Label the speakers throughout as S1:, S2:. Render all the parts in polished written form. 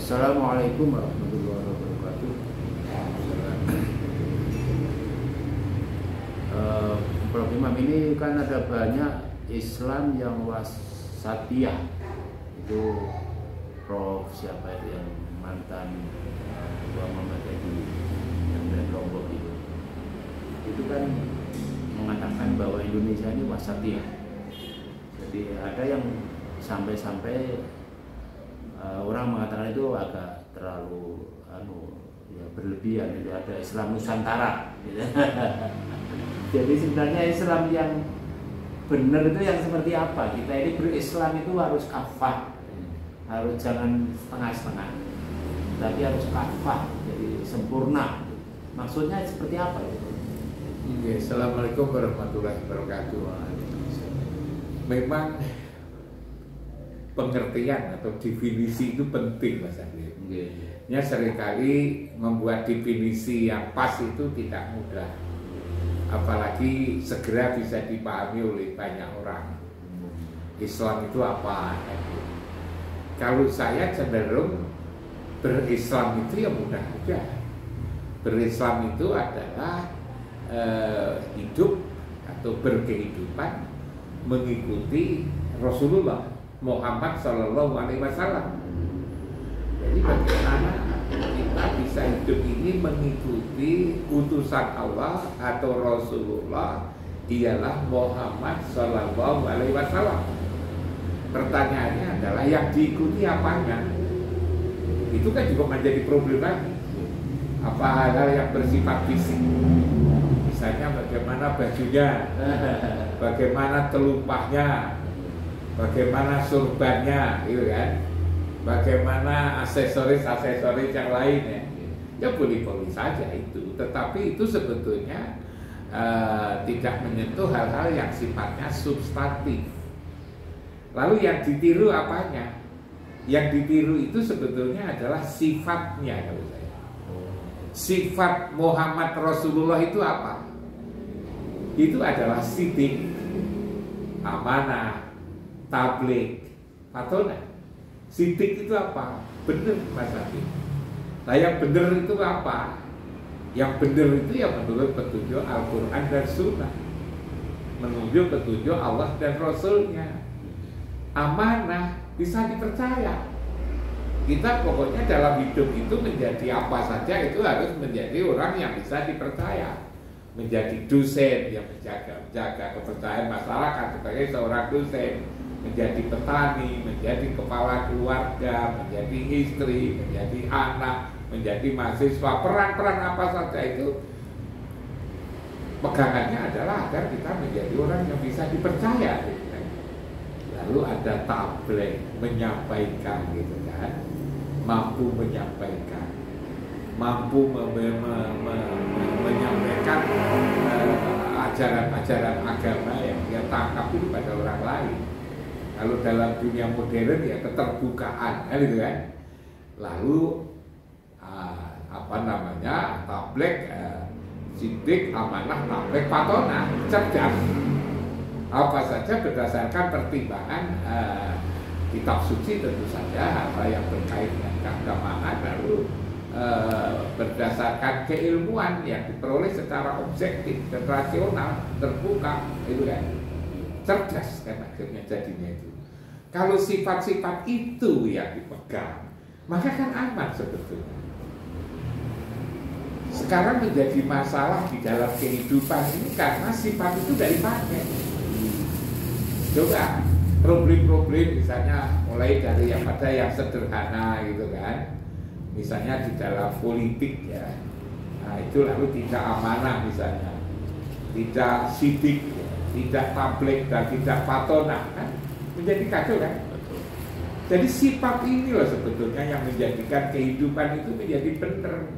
S1: Assalamualaikum warahmatullahi wabarakatuh. Prof. Imam, ini kan ada banyak Islam yang wasatiyah. Itu Prof siapa itu yang mantan Ketua Muhammadiyah yang dari Lombok itu kan mengatakan bahwa Indonesia ini wasatiyah. Jadi ada yang sampai orang mengatakan itu agak terlalu berlebihan. Itu ada Islam Nusantara gitu. Jadi sebenarnya Islam yang benar itu yang seperti apa? Kita ini berislam itu harus kafah, harus jangan setengah-setengah, tapi harus kafah, jadi sempurna. Maksudnya seperti apa itu?
S2: Oke, Assalamualaikum warahmatullahi wabarakatuh. Memang pengertian atau definisi itu penting, Mas Andi. Ya, seringkali membuat definisi yang pas itu tidak mudah, apalagi segera bisa dipahami oleh banyak orang. Islam itu apa? Kalau saya cenderung berislam itu ya mudah aja. Berislam itu adalah hidup atau berkehidupan mengikuti Rasulullah Muhammad Sallallahu Alaihi Wasallam. Jadi bagaimana kita bisa hidup ini mengikuti utusan Allah atau Rasulullah ialah Muhammad Sallallahu Alaihi Wasallam. Pertanyaannya adalah yang diikuti apanya? Itu kan juga menjadi problem lagi. Apa hal-hal yang bersifat fisik? Misalnya bagaimana bajunya, bagaimana telumpahnya, bagaimana surbannya, gitu kan? Bagaimana aksesoris yang lainnya? Ya boleh-boleh saja itu, tetapi itu sebetulnya tidak menyentuh hal-hal yang sifatnya substantif. Lalu yang ditiru apanya? Yang ditiru itu sebetulnya adalah sifatnya, kalau saya. Sifat Muhammad Rasulullah itu apa? Itu adalah sidik, amanah, tabligh, patonah. Sidik itu apa? Benar, Mas Abi. Nah, yang benar itu apa? Yang benar itu yang menurut petunjuk Al-Quran dan Sunnah, menunjuk petunjuk Allah dan Rasulnya. Amanah, bisa dipercaya. Kita pokoknya dalam hidup itu menjadi apa saja itu harus menjadi orang yang bisa dipercaya. Menjadi dosen yang menjaga kepercayaan masyarakat sebagai seorang dosen, menjadi petani, menjadi kepala keluarga, menjadi istri, menjadi anak, menjadi mahasiswa, peran-peran apa saja itu pegangannya adalah agar kita menjadi orang yang bisa dipercaya. Lalu ada tabligh, menyampaikan gitu kan, mampu menyampaikan, mampu menyampaikan ajaran-ajaran agama yang dia tangkap itu pada orang lain. Lalu dalam dunia modern ya keterbukaan, gitu kan. Lalu tabligh, sidik, amanah, tabligh, patonah, cerdas. Apa saja berdasarkan pertimbangan kitab suci tentu saja, apa yang berkait dengan keagamaan, lalu berdasarkan keilmuan yang diperoleh secara objektif dan rasional, terbuka, itu kan cerdas kan akhirnya jadinya itu. Kalau sifat-sifat itu yang dipegang, maka kan aman sebetulnya. Sekarang menjadi masalah di dalam kehidupan ini karena sifat itu tidak dipakai. Coba problem-problem misalnya mulai dari yang pada yang sederhana gitu kan, misalnya di dalam politik ya, nah itu lalu tidak amanah misalnya, tidak sidik, tidak tabligh dan tidak patonah kan, menjadi kacau kan. Jadi sifat ini loh sebetulnya yang menjadikan kehidupan itu menjadi benar.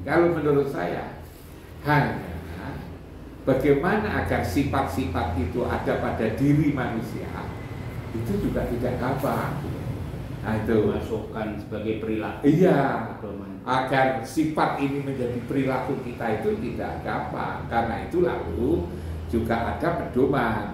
S2: Kalau menurut saya hanya bagaimana agar sifat-sifat itu ada pada diri manusia itu juga tidak gampang. Nah itu
S1: Masukkan sebagai perilaku.
S2: iya, agar sifat ini menjadi perilaku kita itu tidak gampang. Karena itu lalu juga ada pedoman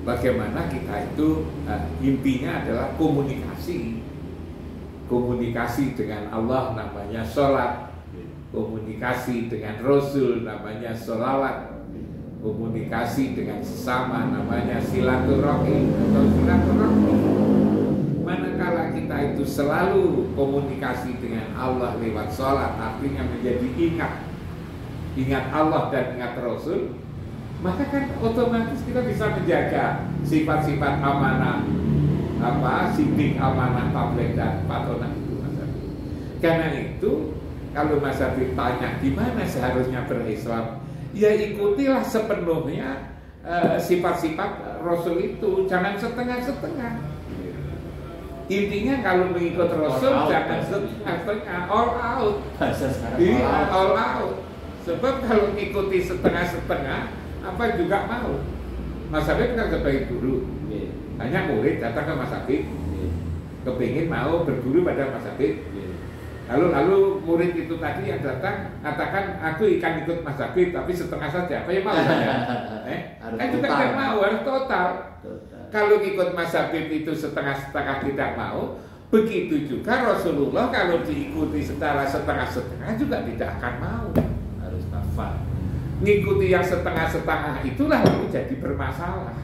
S2: bagaimana kita itu intinya adalah komunikasi komunikasi dengan Allah namanya sholat, komunikasi dengan Rasul namanya sholawat, komunikasi dengan sesama namanya silaturahim atau silaturahmi. Manakala kita itu selalu komunikasi dengan Allah lewat sholat, artinya menjadi ingat Allah dan ingat Rasul, maka kan otomatis kita bisa menjaga sifat-sifat amanah, sidik, amanah, tabligh dan patonah itu, Mas Habib. Karena itu kalau Mas Habib tanya gimana seharusnya berislam, ya ikutilah sepenuhnya sifat-sifat Rasul itu, jangan setengah-setengah. Intinya kalau mengikut Rasul jangan setengah-setengah, all out. Iya, all out. Sebab kalau ikuti setengah-setengah, apa juga mau. Mas Habib kan sebagai guru, hanya murid datang ke Mas Habib, kepingin mau berguru pada Mas Habib. Lalu murid itu tadi yang datang katakan aku ikan ikut Mas Habib tapi setengah saja, apa yang mau saya? Kan juga tidak mau, harus total. Kalau ikut Mas Habib itu setengah-setengah tidak mau, begitu juga Rasulullah kalau diikuti secara setengah-setengah juga tidak akan mau, harus nafal. Ngikuti yang setengah-setengah itulah yang jadi bermasalah.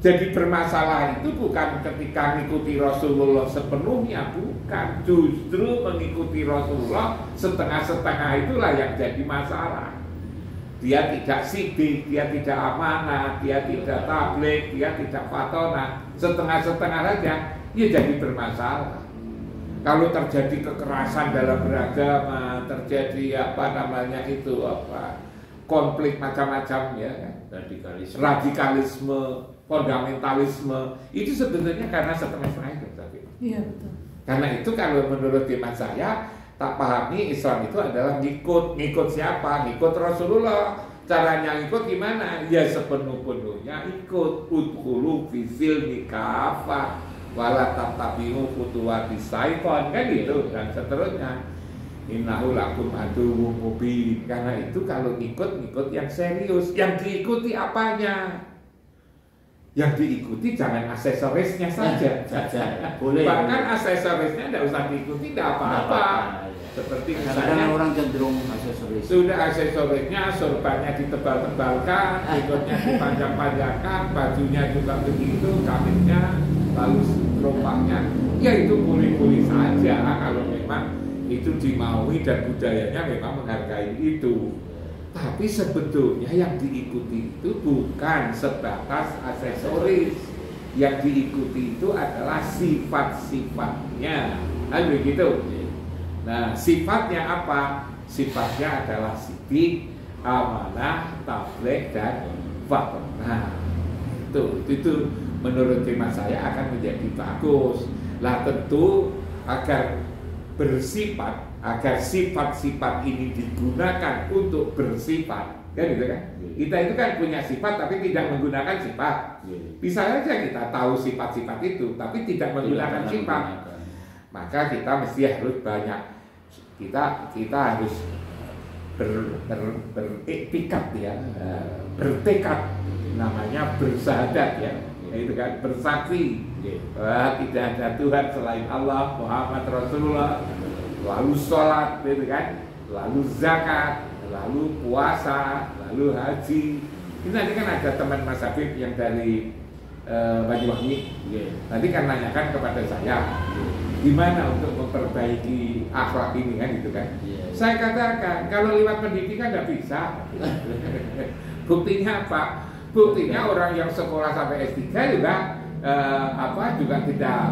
S2: Jadi bermasalah itu bukan ketika mengikuti Rasulullah sepenuhnya, bukan. Justru mengikuti Rasulullah setengah-setengah itulah yang jadi masalah. Dia tidak sidik, dia tidak amanah, dia tidak tabligh, dia tidak fatonah. Setengah-setengah saja, ya jadi bermasalah. Kalau terjadi kekerasan dalam beragama, terjadi konflik macam-macam ya, radikalisme, fundamentalisme, itu sebenarnya karena setengah-setengah itu.
S3: Iya betul.
S2: Karena itu kalau menurut iman saya, tak pahami Islam itu adalah ngikut siapa? Ngikut Rasulullah. Caranya ngikut gimana? Ya sepenuh-penuhnya ikut. Udkhulu fi silmi kafah wala tattabi'u khutuwatis syaitan, kan gitu dan seterusnya. Innahu lakum aduwwum mubin. Karena itu kalau ngikut yang serius, yang diikuti apanya? Yang diikuti jangan aksesorisnya saja.
S1: Boleh.
S2: Bahkan aksesorisnya tidak usah diikuti, tidak apa-apa. Seperti misalnya
S1: orang cenderung aksesoris.
S2: Sudah aksesorisnya, sorbannya ditebal-tebalkan, ikutnya dipanjang-panjangkan, bajunya juga begitu, kamitnya, lalu teropaknya. Ya itu boleh-boleh saja kalau memang itu dimaui dan budayanya memang menghargai itu. Tapi sebetulnya yang diikuti itu bukan sebatas aksesoris. Yang diikuti itu adalah sifat-sifatnya. Kan begitu. Nah, sifatnya apa? Sifatnya adalah sidik, amanah, tabligh dan fatonah. Itu menurut tema saya akan menjadi bagus. Lah tentu agar bersifat, agar sifat-sifat ini digunakan untuk bersifat, kan gitu kan? Kita itu kan punya sifat tapi tidak menggunakan sifat. Bisa saja kita tahu sifat-sifat itu tapi tidak menggunakan sifat. Maka kita mesti harus banyak, kita harus bertekad ya, bertekad, namanya bersahadat ya, itu kan bersaksi bahwa tidak ada Tuhan selain Allah, Muhammad Rasulullah, lalu sholat, gitu kan, lalu zakat, lalu puasa, lalu haji. Ini nanti kan ada teman Mas Habib yang dari Banyuwangi, nanti kan nanyakan kepada saya, gimana untuk memperbaiki akhlak ini kan, gitu kan? Saya katakan kalau lewat pendidikan nggak bisa. Buktinya apa? Buktinya orang yang sekolah sampai S3 juga juga tidak,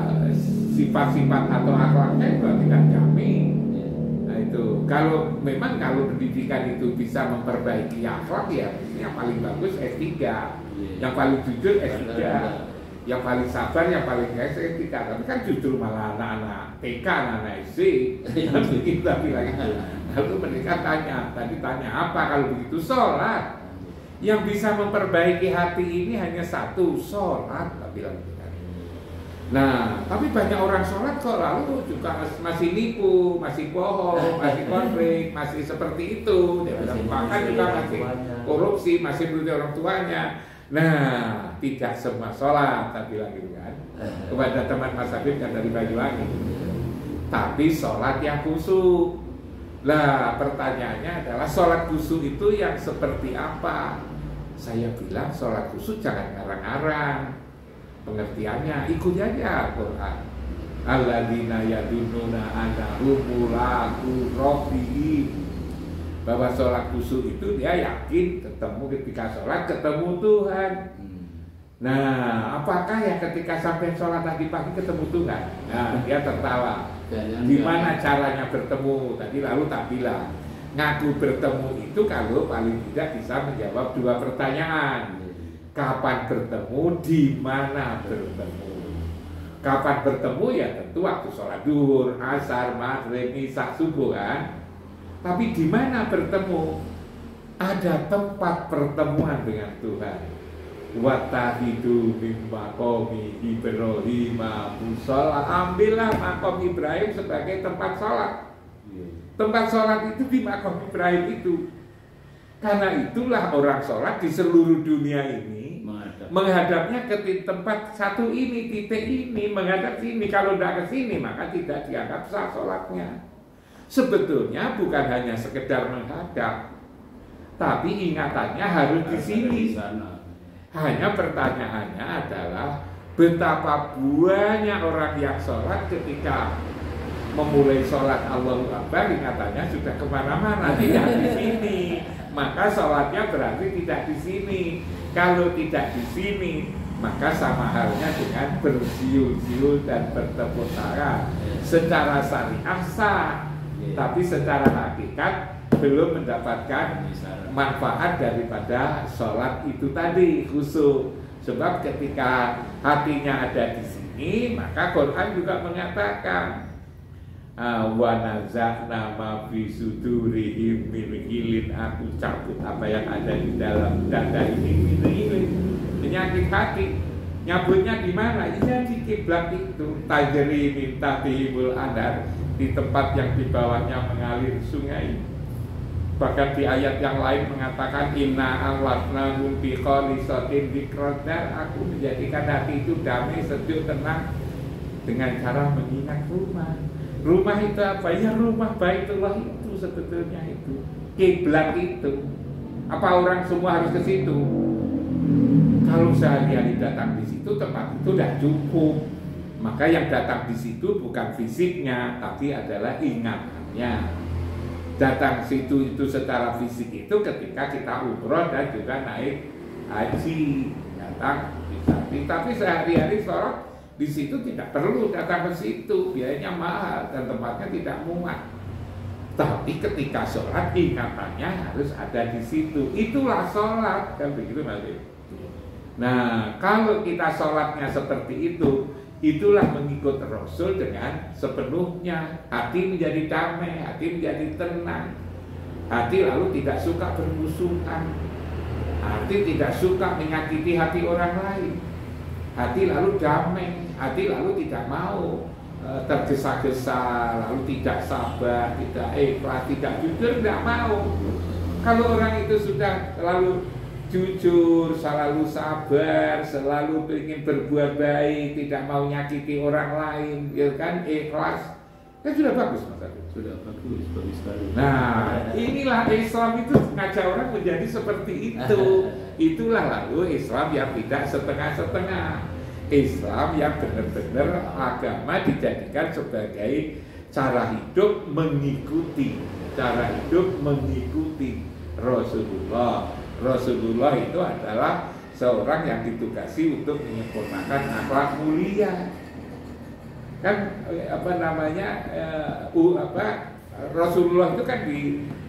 S2: sifat-sifat atau akhlaknya juga tidak jamin. Nah itu kalau pendidikan itu bisa memperbaiki akhlak, ya yang paling bagus S3, yang paling jujur S3, yang paling sabar, yang paling S3. Tapi kan justru malah anak-anak TK, anak-anak SD kita bilang itu. Lalu mereka tanya apa kalau begitu? Sholat. Yang bisa memperbaiki hati ini hanya satu, sholat, tak bilang gitu kan. Nah, tapi banyak orang sholat kok lalu juga masih nipu, masih bohong, masih konflik, masih seperti itu. Dia bilang makan juga masih korupsi, masih menuduh orang tuanya. Nah, tidak semua sholat, tak bilang gitu kan. Kepada teman Mas Habib yang dari Banyuwangi. tapi sholat yang khusyuk. Lah pertanyaannya adalah sholat khusyuk itu yang seperti apa? Saya bilang sholat khusyuk jangan ngarang-ngarang pengertiannya, ikut aja Al-Quran. Alladzina yadununa annahum mulaqu rabbihim, bahwa sholat khusyuk itu dia yakin ketemu ketika sholat ketemu Tuhan. Nah, apakah ya ketika sampai sholat tadi pagi ketemu Tuhan? Nah, dia tertawa. Gimana caranya bertemu? Tadi lalu tak bilang, ngaku bertemu itu kalau paling tidak bisa menjawab dua pertanyaan. Kapan bertemu? Di mana bertemu? Kapan bertemu ya tentu waktu sholat duhur, asar, maghrib, isya, subuh kan. Tapi di mana bertemu? Ada tempat pertemuan dengan Tuhan. Watahidu min maqami Ibrahim musholla, ambillah makom Ibrahim sebagai tempat sholat. Tempat sholat itu di makom Ibrahim itu. Karena itulah orang sholat di seluruh dunia ini menghadapnya ke tempat satu ini, titik ini, menghadap sini. Kalau tidak ke sini maka tidak dianggap sah sholatnya. Sebetulnya bukan hanya sekedar menghadap, tapi ingatannya harus di sini. Hanya pertanyaannya adalah betapa banyak orang yang sholat ketika memulai sholat Allahu Akbar ingatannya sudah kemana-mana, tidak di sini. Maka sholatnya berarti tidak di sini. Kalau tidak di sini, maka sama halnya dengan bersiul-siul dan bertepuk tangan. Secara syariah sah, tapi secara hakikat belum mendapatkan manfaat daripada sholat itu tadi, khusyuk. Sebab ketika hatinya ada di sini, maka Quran juga mengatakan wa nazakna ma fi sudurihim min ghillin, aku cabut apa yang ada di dalam dada ini min ghillin, penyakit hati. Nyabutnya di mana? Iya di kiblat itu. Tajri min tahtihimul anhar, di tempat yang di bawahnya mengalir sungai. Bahkan di ayat yang lain mengatakan inna awatnahum bi khalisatin dzikradar, aku menjadikan hati itu damai, sejuk, tenang dengan cara mengingat rumah. Rumah itu apa? Ya rumah Baitullah itu sebetulnya itu. Kiblat itu. Apa orang semua harus ke situ? Kalau sehari-hari datang di situ, tempat itu sudah cukup. Maka yang datang di situ bukan fisiknya, tapi adalah ingatannya. Datang situ itu secara fisik itu ketika kita umroh dan juga naik haji, datang di. Tapi sehari-hari sholat di situ tidak perlu datang ke situ, biayanya mahal dan tempatnya tidak muat. Tapi ketika sholat ingatannya harus ada di situ. Itulah sholat, kan begitu Mas. Nah, kalau kita sholatnya seperti itu, itulah mengikut Rasul dengan sepenuhnya. Hati menjadi damai, hati menjadi tenang. Hati lalu tidak suka bermusuhan. Hati tidak suka menyakiti hati orang lain. Hati lalu damai. Hati lalu tidak mau tergesa-gesa, lalu tidak sabar, tidak ikhlas, tidak jujur, tidak mau. Kalau orang itu sudah lalu jujur, selalu sabar, selalu ingin berbuat baik, tidak mau nyakiti orang lain, ya kan, ikhlas, kan sudah bagus Mas Agus.
S1: Sudah bagus sekali.
S2: Nah, inilah Islam itu ngajak orang menjadi seperti itu. Itulah lalu Islam yang tidak setengah-setengah. Islam yang benar-benar agama dijadikan sebagai cara hidup mengikuti Rasulullah. Rasulullah itu adalah seorang yang ditugasi untuk menyempurnakan akhlak mulia. Kan Rasulullah itu kan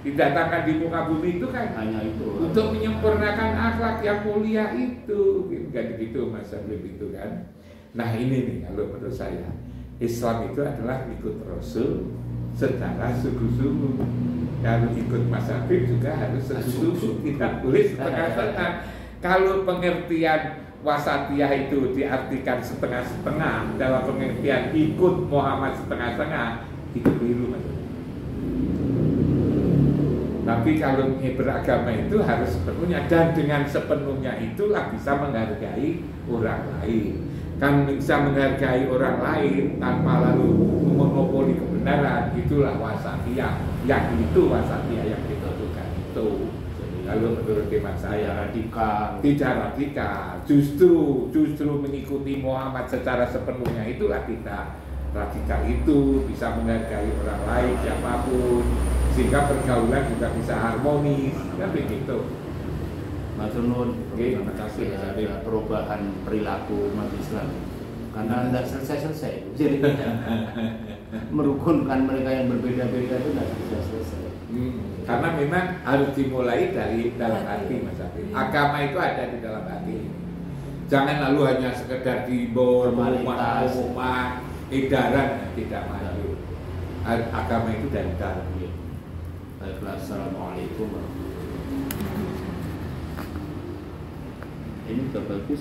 S2: didatangkan di muka bumi itu kan
S1: hanya itu
S2: untuk menyempurnakan akhlak yang mulia itu, kan begitu Mas Abdul itu kan. Nah ini nih kalau menurut saya Islam itu adalah ikut Rasul secara sungguh-sungguh. Kalau ikut Mas Habib juga harus sungguh-sungguh, tidak boleh setengah-setengah. Kalau pengertian wasatiyah itu diartikan setengah-setengah dalam pengertian ikut Muhammad setengah-setengah, itu keliru Mas. Tapi kalau beragama itu harus sepenuhnya, dan dengan sepenuhnya itulah bisa menghargai orang lain. Kan bisa menghargai orang lain tanpa lalu memonopoli kebenaran. kebenaran, itulah wasatiyah. Yang itu wasatiyah yang ditentukan itu. Lalu menurut hemat saya
S1: radikal,
S2: tidak radikal, justru mengikuti Muhammad secara sepenuhnya, itulah kita radikal. Itu bisa menghargai orang lain siapapun, sehingga pergaulan juga bisa harmonis, kan begitu.
S1: Matur nuwun, terima kasih ada perubahan perilaku umat Islam karena tidak selesai-selesai, jadi merukunkan mereka yang berbeda-beda itu tidak selesai-selesai.
S2: Karena memang harus dimulai dari dalam hati, Mas Afif. Agama itu ada di dalam hati. Jangan lalu hanya sekedar dibawa pengumuman, edaran, tidak maju. Agama itu dari dalam.
S1: Baiklah, assalamualaikum warahmatullahi wabarakatuh. Ini sudah bagus.